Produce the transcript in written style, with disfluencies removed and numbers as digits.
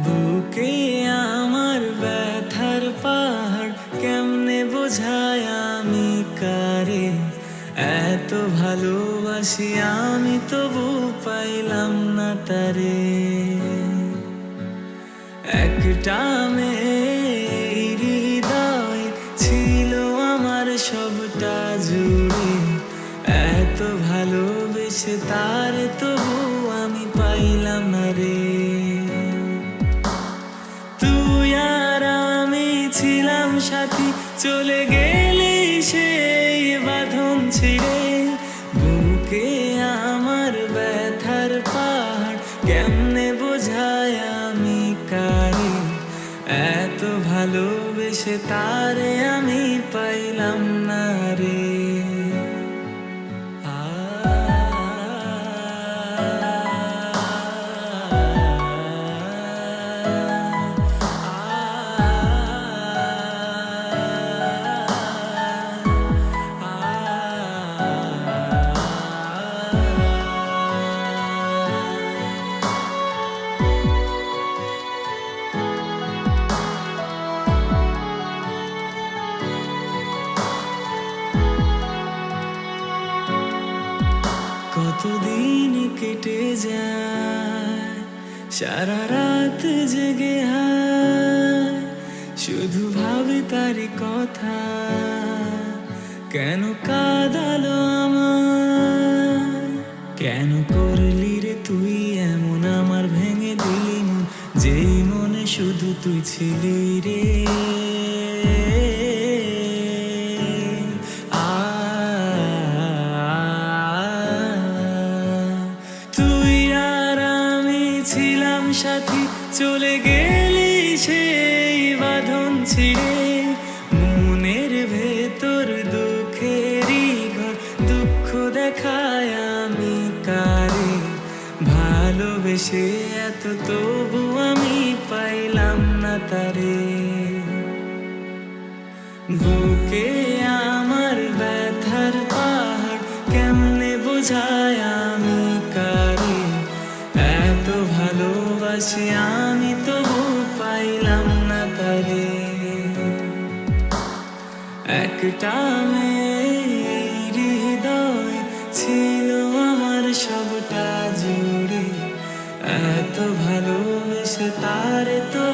বুকে আমার ব্যথার পাহাড় কেমনে বোঝায় আমি কারে, এত ভালোবাসি আমি তবু পাইলাম না তারে। একটা মেয়ের হৃদয় ছিল আমার সবটা জুড়ে, এত ভালোবেসে তার তবু আমি পাইলাম না রে। তুই আর আমি ছিলাম সাথী, চলে গেলি সেই বাঁধন ছিঁড়ে। বুকে আমার ব্যথার পাহাড় কেমনে বোঝায় আমি কারে, এত ভালোবেসে তারে আমি পাইলাম না রে। কতদিন কেটে যায়, সারা রাত জেগে হায়, শুধু ভাবে তারি কথা, কেন কাঁদালো আমার। কেন করলি রে তুই এমন, আমার ভেঙে দিলি মন, যেই মনে শুধু তুই ছিলি রে। ছিলাম সাথী, চলে গেলি সেই বাঁধন ছিঁড়ে। মনের ভেতর দুঃখেরই ঘর, দুঃখ দেখায় আমি কারে, ভালোবেসে এত তবু আমি পাইলাম না তারে। বুকে আমার ব্যথার পাহাড় কেমনে বোঝায় আমি কারে, এত ভালোবাসি আমি তবু পাইলাম না তারে। একটা মেয়ের হৃদয় ছিল আমার সবটা জুড়ে, এত ভালোবেসে তারে তো